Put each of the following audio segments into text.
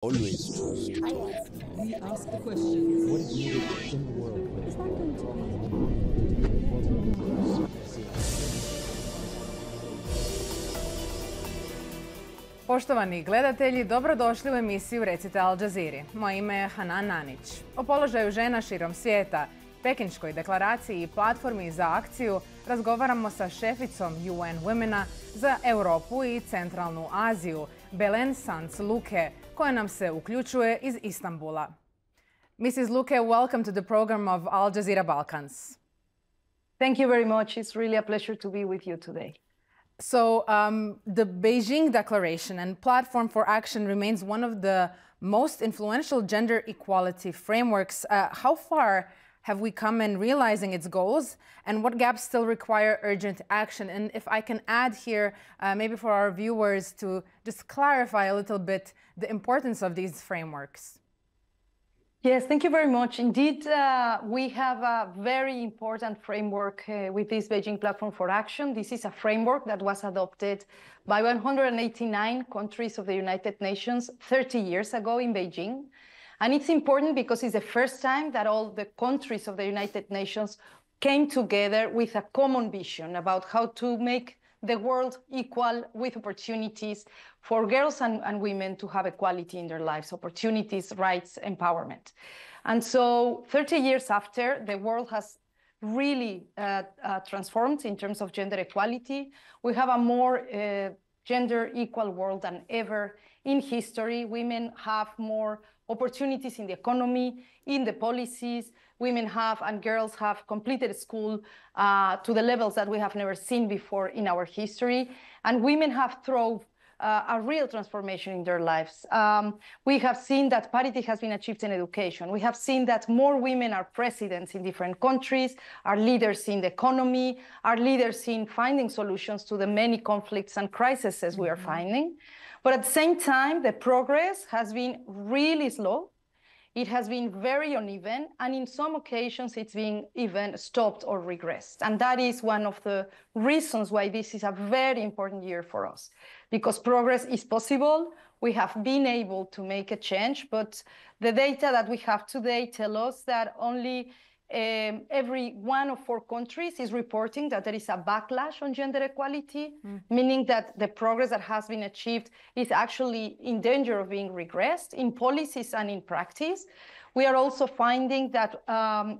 Always trust. We ask the questions. What is needed in the world? Poštovani gledatelji, dobrodošli u emisiju Recite Al Jazeeri. Moje ime je Hanan Nanić. O položaju žena širom svijeta, Pekinškoj deklaraciji i platformi za akciju razgovaramo sa šeficom UN Womena za Evropu i Centralnu Aziju, Belen Sanz Luque, koja nam se uključuje iz Istanbula. Mrs. Luque, welcome to the program of Al Jazeera Balkans. Thank you very much. It's really a pleasure to be with you today. So the Beijing Declaration and Platform for Action remains one of the most influential gender equality frameworks. How far have we come in realizing its goals, and what gaps still require urgent action? And if I can add here, maybe for our viewers to just clarify a little bit the importance of these frameworks. Yes, thank you very much. Indeed, we have a very important framework with this Beijing Platform for Action. This is a framework that was adopted by 189 countries of the United Nations 30 years ago in Beijing. And it's important because it's the first time that all the countries of the United Nations came together with a common vision about how to make the world equal with opportunities for girls and women to have equality in their lives, opportunities, rights, empowerment. And so 30 years after, the world has really transformed in terms of gender equality. We have a more gender equal world than ever in history. Women have more opportunities in the economy, in the policies. Women have and girls have completed school to the levels that we have never seen before in our history. And women have through a real transformation in their lives. We have seen that parity has been achieved in education. We have seen that more women are presidents in different countries, are leaders in the economy, are leaders in finding solutions to the many conflicts and crises we are finding. But at the same time, the progress has been really slow. It has been very uneven, and in some occasions, it's been even stopped or regressed. And that is one of the reasons why this is a very important year for us, because progress is possible. We have been able to make a change, but the data that we have today tell us that only every 1 of 4 countries is reporting that there is a backlash on gender equality, meaning that the progress that has been achieved is actually in danger of being regressed in policies and in practice. We are also finding that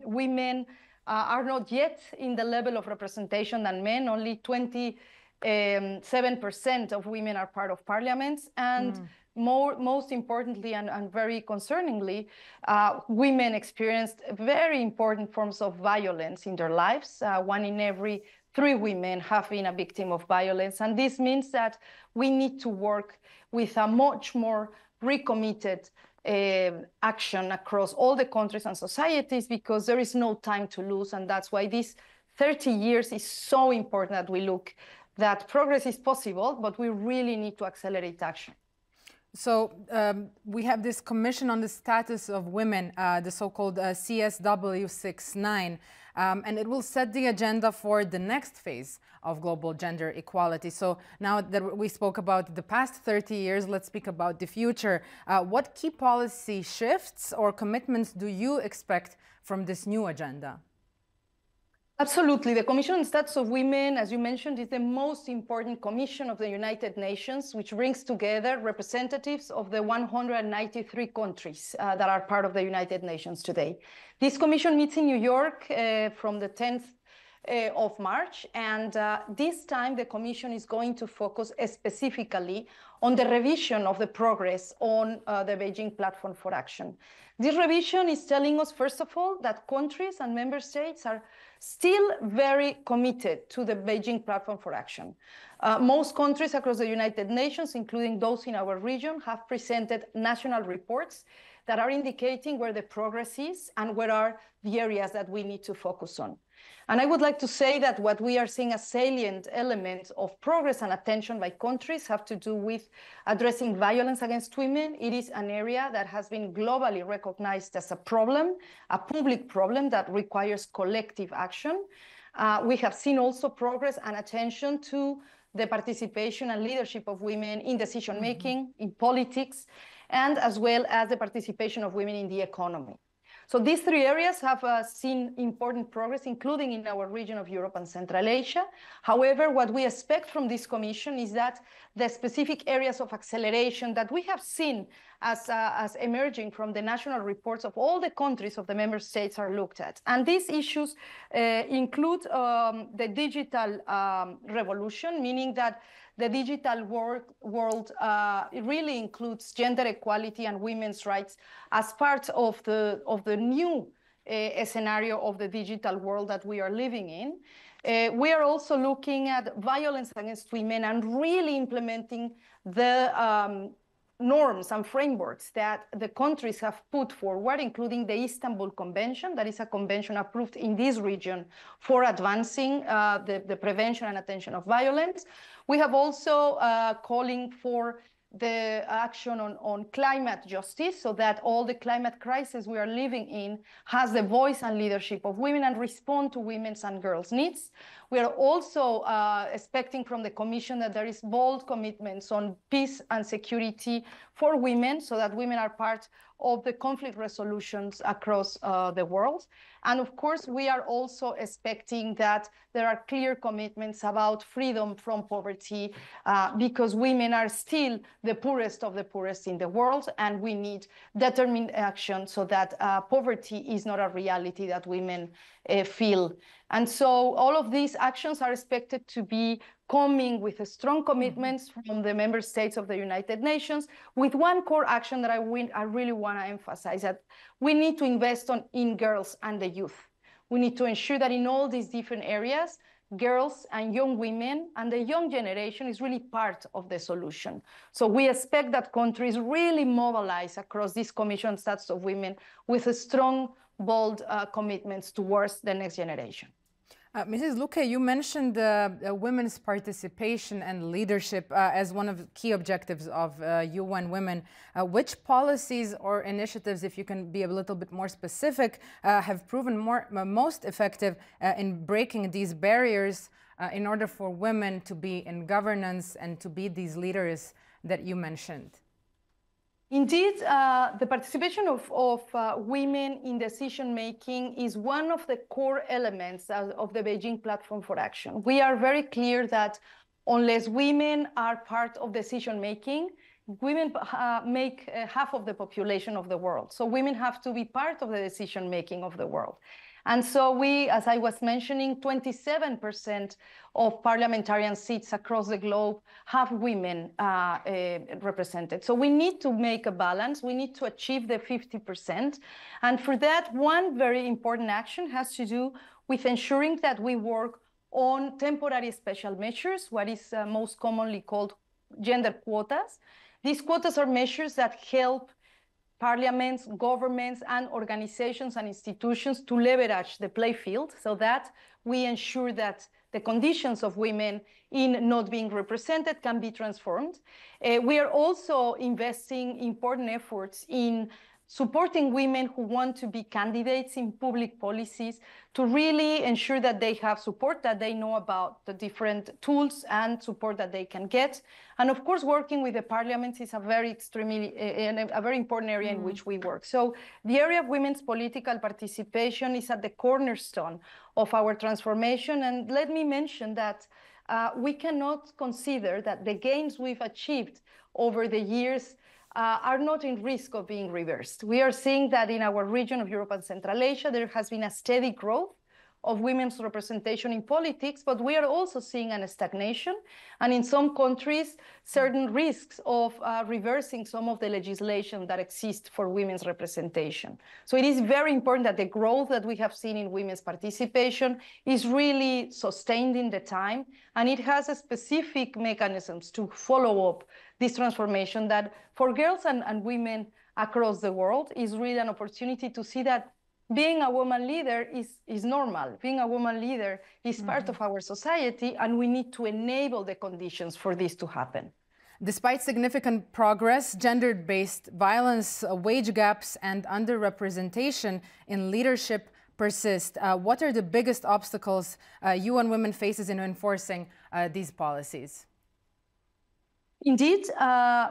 women are not yet in the level of representation than men. Only 27% of women are part of parliaments, and most importantly and very concerningly, women experienced very important forms of violence in their lives. 1 in every 3 women have been a victim of violence. And this means that we need to work with a much more recommitted action across all the countries and societies, because there is no time to lose. And that's why these 30 years is so important that we look that progress is possible, but we really need to accelerate action. So we have this Commission on the Status of Women, the so-called CSW69, and it will set the agenda for the next phase of global gender equality. So now that we spoke about the past 30 years, let's speak about the future. What key policy shifts or commitments do you expect from this new agenda? Absolutely. The Commission on the Status of Women, as you mentioned, is the most important commission of the United Nations, which brings together representatives of the 193 countries that are part of the United Nations today. This commission meets in New York from the 10th of March, and this time the Commission is going to focus specifically on the revision of the progress on the Beijing Platform for Action. This revision is telling us, first of all, that countries and member states are still very committed to the Beijing Platform for Action. Most countries across the United Nations, including those in our region, have presented national reports that are indicating where the progress is and where are the areas that we need to focus on. And I would like to say that what we are seeing as salient elements of progress and attention by countries have to do with addressing violence against women. It is an area that has been globally recognized as a problem, a public problem that requires collective action. We have seen also progress and attention to the participation and leadership of women in decision-making, in politics. and as well as the participation of women in the economy. So these three areas have seen important progress, including in our region of Europe and Central Asia. However, what we expect from this Commission is that the specific areas of acceleration that we have seen as emerging from the national reports of all the countries of the member states are looked at. And these issues include the digital revolution, meaning that the digital world it really includes gender equality and women's rights as part of the new scenario of the digital world that we are living in. We are also looking at violence against women and really implementing the norms and frameworks that the countries have put forward, including the Istanbul Convention, that is a convention approved in this region for advancing the prevention and attention of violence. We have also calling for the action on climate justice, so that all the climate crisis we are living in has the voice and leadership of women and respond to women's and girls' needs. We are also expecting from the Commission that there is bold commitments on peace and security for women, so that women are part of the conflict resolutions across the world. And of course, we are also expecting that there are clear commitments about freedom from poverty, because women are still the poorest of the poorest in the world, and we need determined action so that poverty is not a reality that women feel. And so all of these actions are expected to be coming with strong commitments from the member states of the United Nations, with one core action that I really want to emphasize, that we need to invest in girls and the youth. We need to ensure that in all these different areas, girls and young women and the young generation is really part of the solution. So we expect that countries really mobilize across this Commission Status of Women with a strong, bold commitments towards the next generation. Mrs. Luque, you mentioned women's participation and leadership as one of the key objectives of UN Women. Which policies or initiatives, if you can be a little bit more specific, have proven most effective in breaking these barriers in order for women to be in governance and to be these leaders that you mentioned? Indeed, the participation of women in decision-making is one of the core elements of the Beijing Platform for Action. We are very clear that unless women are part of decision-making, women make half of the population of the world. So women have to be part of the decision-making of the world. And so we, as I was mentioning, 27% of parliamentarian seats across the globe have women represented. So we need to make a balance. We need to achieve the 50%. And for that, one very important action has to do with ensuring that we work on temporary special measures, what is most commonly called gender quotas. These quotas are measures that help parliaments, governments, and organizations and institutions to leverage the play field so that we ensure that the conditions of women in not being represented can be transformed. We are also investing important efforts in supporting women who want to be candidates in public policies to really ensure that they have support, that they know about the different tools and support that they can get. And of course, working with the parliaments is a very important area in which we work. So the area of women's political participation is at the cornerstone of our transformation. And let me mention that we cannot consider that the gains we've achieved over the years are not in risk of being reversed. We are seeing that in our region of Europe and Central Asia, there has been a steady growth of women's representation in politics, but we are also seeing a stagnation, and in some countries, certain risks of reversing some of the legislation that exists for women's representation. So it is very important that the growth that we have seen in women's participation is really sustained in the time, and it has a specific mechanisms to follow up this transformation that for girls and women across the world is really an opportunity to see that being a woman leader is normal. Being a woman leader is part of our society, and we need to enable the conditions for this to happen. Despite significant progress, gender-based violence, wage gaps, and underrepresentation in leadership persist. What are the biggest obstacles UN Women faces in enforcing these policies? Indeed,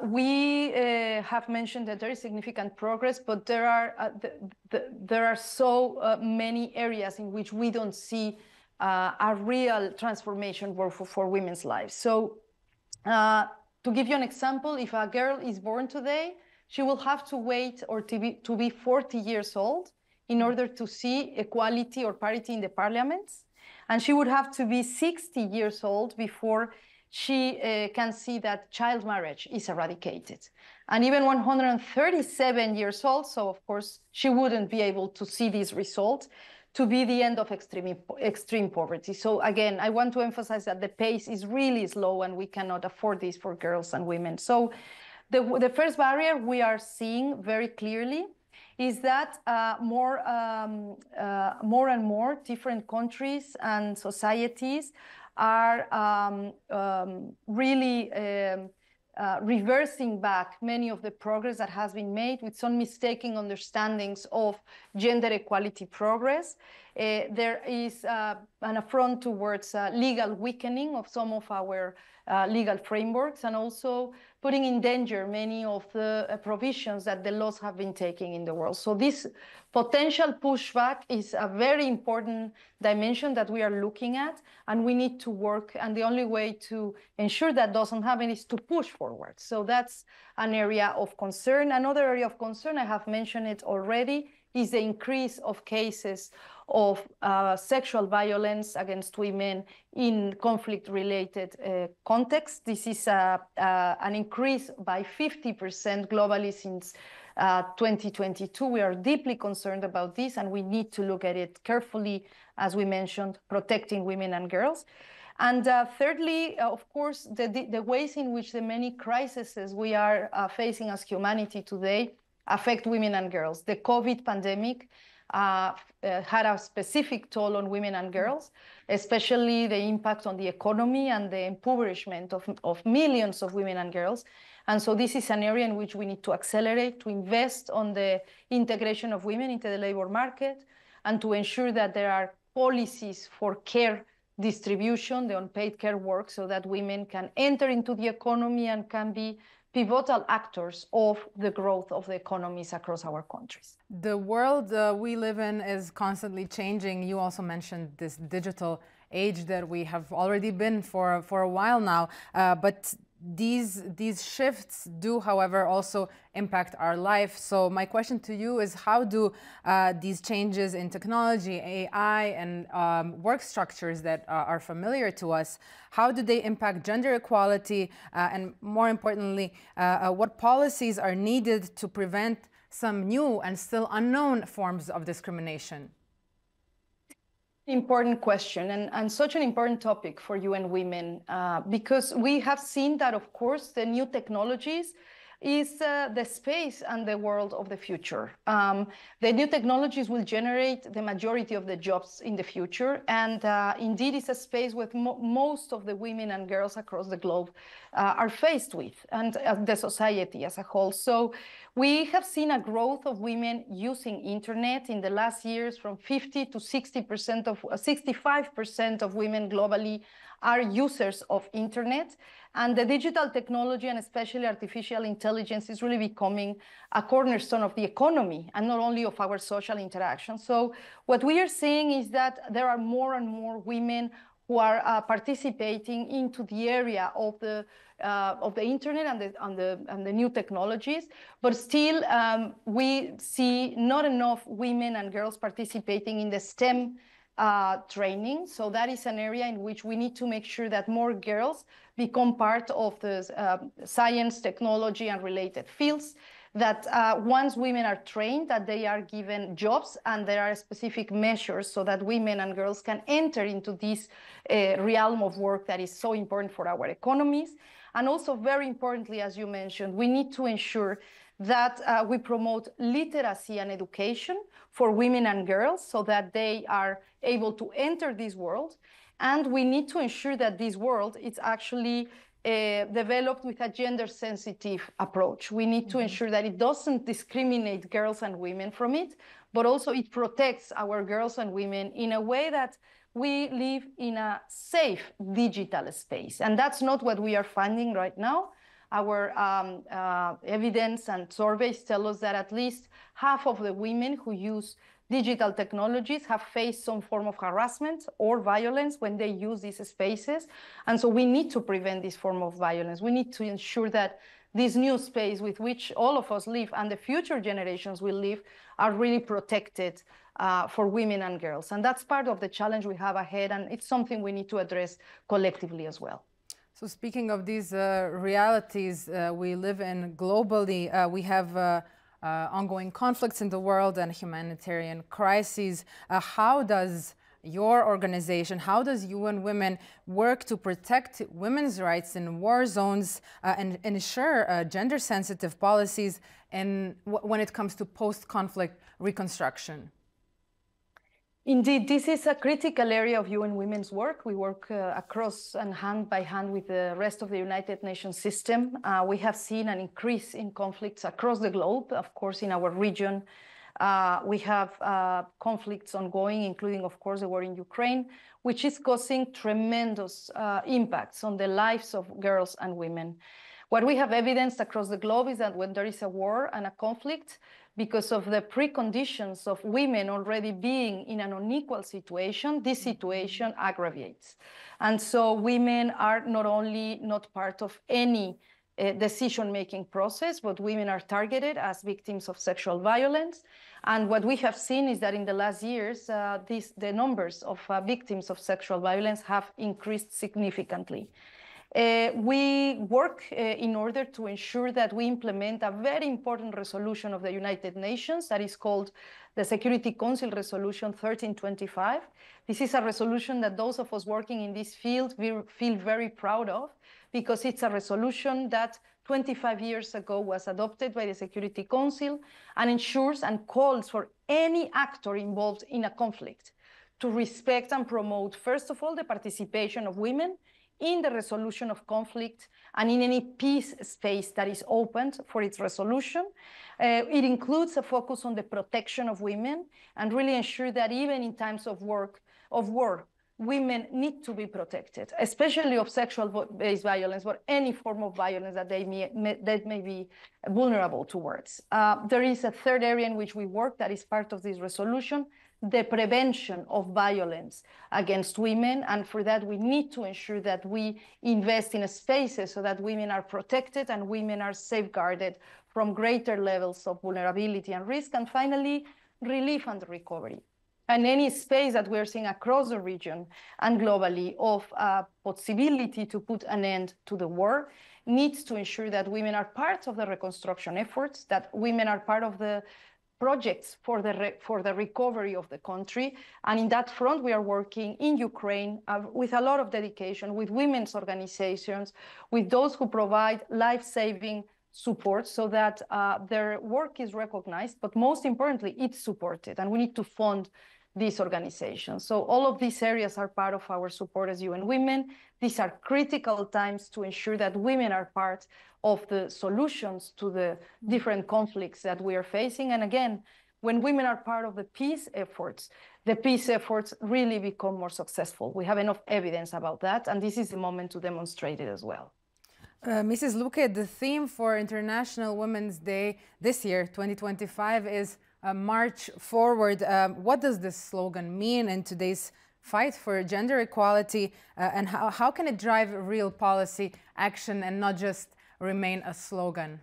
we have mentioned that there is significant progress, but there are so many areas in which we don't see a real transformation for women's lives. So to give you an example, if a girl is born today, she will have to wait or to be 40 years old in order to see equality or parity in the parliaments. And she would have to be 60 years old before she can see that child marriage is eradicated. And even 137 years old, so of course she wouldn't be able to see this result, to be the end of extreme poverty. So again, I want to emphasize that the pace is really slow and we cannot afford this for girls and women. So the first barrier we are seeing very clearly is that more and more different countries and societies are really reversing back many of the progress that has been made with some mistaken understandings of gender equality progress. There is an affront towards legal weakening of some of our legal frameworks, and also putting in danger many of the provisions that the laws have been taking in the world. So this potential pushback is a very important dimension that we are looking at, and we need to work, and the only way to ensure that doesn't happen is to push forward. So that's an area of concern. Another area of concern, I have mentioned it already, is the increase of cases of sexual violence against women in conflict-related contexts. This is an increase by 50% globally since 2022. We are deeply concerned about this, and we need to look at it carefully, as we mentioned, protecting women and girls. And thirdly, of course, the ways in which the many crises we are facing as humanity today affect women and girls. The COVID pandemic had a specific toll on women and girls, especially the impact on the economy and the impoverishment of millions of women and girls. And so this is an area in which we need to accelerate, to invest on the integration of women into the labor market, and to ensure that there are policies for care distribution, the unpaid care work, so that women can enter into the economy and can be pivotal actors of the growth of the economies across our countries. The world we live in is constantly changing. You also mentioned this digital age that we have already been for a while now, but these shifts do, however, also impact our life. So my question to you is, how do these changes in technology, AI, and work structures that are familiar to us, how do they impact gender equality? And more importantly, what policies are needed to prevent some new and still unknown forms of discrimination? Important question, and such an important topic for UN Women, because we have seen that, of course, the new technologies is the space and the world of the future. The new technologies will generate the majority of the jobs in the future, and indeed it's a space with most of the women and girls across the globe are faced with, and the society as a whole. So we have seen a growth of women using internet in the last years, from 50 to 60% of 65% of women globally are users of internet. And the digital technology, and especially artificial intelligence, is really becoming a cornerstone of the economy and not only of our social interaction. So what we are seeing is that there are more and more women who are participating into the area of the internet and the new technologies, but still we see not enough women and girls participating in the STEM training. So that is an area in which we need to make sure that more girls become part of the science, technology, and related fields, that once women are trained, that they are given jobs, and there are specific measures so that women and girls can enter into this realm of work that is so important for our economies. And also, very importantly, as you mentioned, we need to ensure that we promote literacy and education for women and girls so that they are able to enter this world. And we need to ensure that this world is actually developed with a gender-sensitive approach. We need to ensure that it doesn't discriminate girls and women from it, but also it protects our girls and women in a way that we live in a safe digital space. And that's not what we are finding right now. Our evidence and surveys tell us that at least half of the women who use digital technologies have faced some form of harassment or violence when they use these spaces. And so we need to prevent this form of violence. We need to ensure that this new space with which all of us live and the future generations will live are really protected for women and girls. And that's part of the challenge we have ahead, and it's something we need to address collectively as well. So speaking of these realities we live in globally, we have ongoing conflicts in the world and humanitarian crises. How does your organization, how does UN Women work to protect women's rights in war zones and ensure gender-sensitive policies when it comes to post-conflict reconstruction? Indeed, this is a critical area of UN Women's work. We work across and hand by hand with the rest of the United Nations system. We have seen an increase in conflicts across the globe. Of course, in our region, we have conflicts ongoing, including, of course, the war in Ukraine, which is causing tremendous impacts on the lives of girls and women. What we have evidenced across the globe is that when there is a war and a conflict, because of the preconditions of women already being in an unequal situation, this situation aggravates. And so women are not only not part of any decision-making process, but women are targeted as victims of sexual violence. And what we have seen is that in the last years, the numbers of victims of sexual violence have increased significantly. We work in order to ensure that we implement a very important resolution of the United Nations that is called the Security Council Resolution 1325. This is a resolution that those of us working in this field feel very proud of, because it's a resolution that 25 years ago was adopted by the Security Council and ensures and calls for any actor involved in a conflict to respect and promote, first of all, the participation of women in the resolution of conflict and in any peace space that is opened for its resolution. It includes a focus on the protection of women and really ensure that even in times of war, women need to be protected, especially of sexual-based violence or any form of violence that they may be vulnerable towards. There is a third area in which we work that is part of this resolution, the prevention of violence against women. And for that, we need to ensure that we invest in spaces so that women are protected and women are safeguarded from greater levels of vulnerability and risk. And finally, relief and recovery. And any space that we're seeing across the region and globally of possibility to put an end to the war needs to ensure that women are part of the reconstruction efforts, that women are part of the projects for the recovery of the country. And in that front, we are working in Ukraine with a lot of dedication, with women's organizations, with those who provide life-saving support so that their work is recognized, but most importantly, it's supported. And we need to fund these organizations. So all of these areas are part of our support as UN Women. These are critical times to ensure that women are part of the solutions to the different conflicts that we are facing. And again, when women are part of the peace efforts really become more successful. We have enough evidence about that, and this is the moment to demonstrate it as well. Mrs. Luque, the theme for International Women's Day this year, 2025, is March Forward. What does this slogan mean in today's fight for gender equality, and how can it drive real policy action and not just remain a slogan?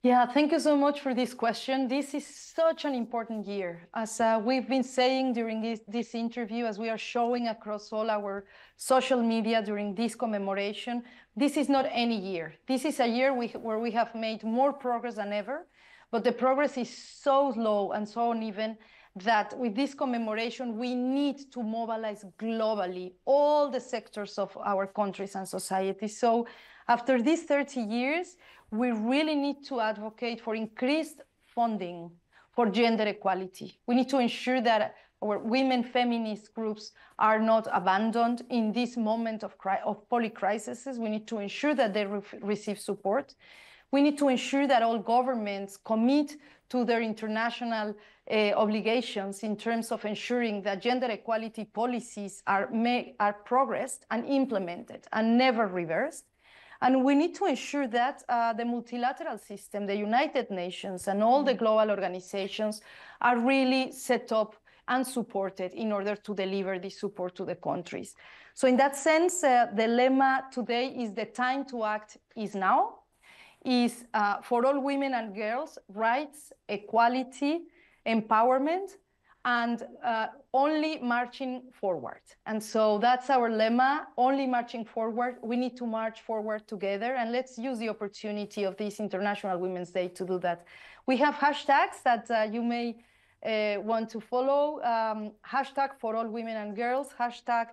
Yeah, thank you so much for this question. This is such an important year. As we've been saying during this interview, as we are showing across all our social media during this commemoration, this is not any year. This is a year where we have made more progress than ever, but the progress is so slow and so uneven that with this commemoration, we need to mobilize globally all the sectors of our countries and societies. So after these 30 years, we really need to advocate for increased funding for gender equality. We need to ensure that our women feminist groups are not abandoned in this moment of polycrises. We need to ensure that they receive support. We need to ensure that all governments commit to their international obligations in terms of ensuring that gender equality policies are progressed and implemented and never reversed. And we need to ensure that the multilateral system, the United Nations, and all the global organizations are really set up and supported in order to deliver this support to the countries. So in that sense, the lemma today is the time to act is now, is for all women and girls, rights, equality, empowerment, and only marching forward. And so that's our lemma, only marching forward. We need to march forward together, and let's use the opportunity of this International Women's Day to do that. We have hashtags that you may want to follow. Hashtag for all women and girls, hashtag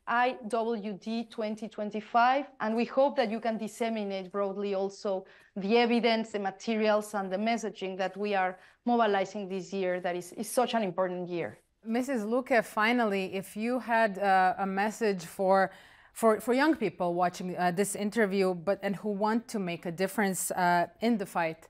IWD 2025, and we hope that you can disseminate broadly also the evidence, the materials, and the messaging that we are mobilizing this year that is such an important year. Mrs. Luque, finally, if you had a message for young people watching this interview and who want to make a difference in the fight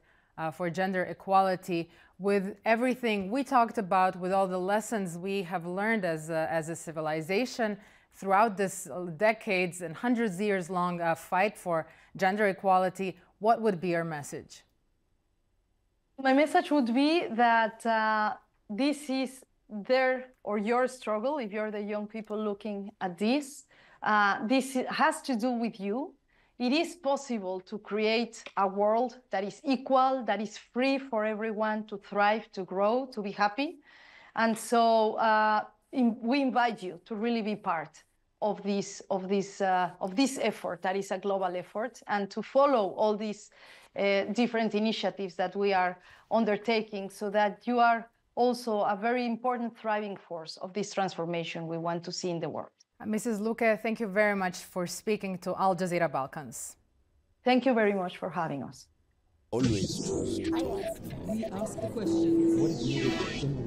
for gender equality, with everything we talked about, with all the lessons we have learned as a civilization throughout this decades and hundreds of years long fight for gender equality, what would be your message? My message would be that this is their or your struggle, if you're the young people looking at this. This has to do with you. It is possible to create a world that is equal, that is free for everyone to thrive, to grow, to be happy. And so we invite you to really be part of this effort that is a global effort, and to follow all these different initiatives that we are undertaking, so that you are also a very important thriving force of this transformation we want to see in the world. Mrs. Luque, thank you very much for speaking to Al Jazeera Balkans. Thank you very much for having us. Always trust. We ask the question. What is needed in the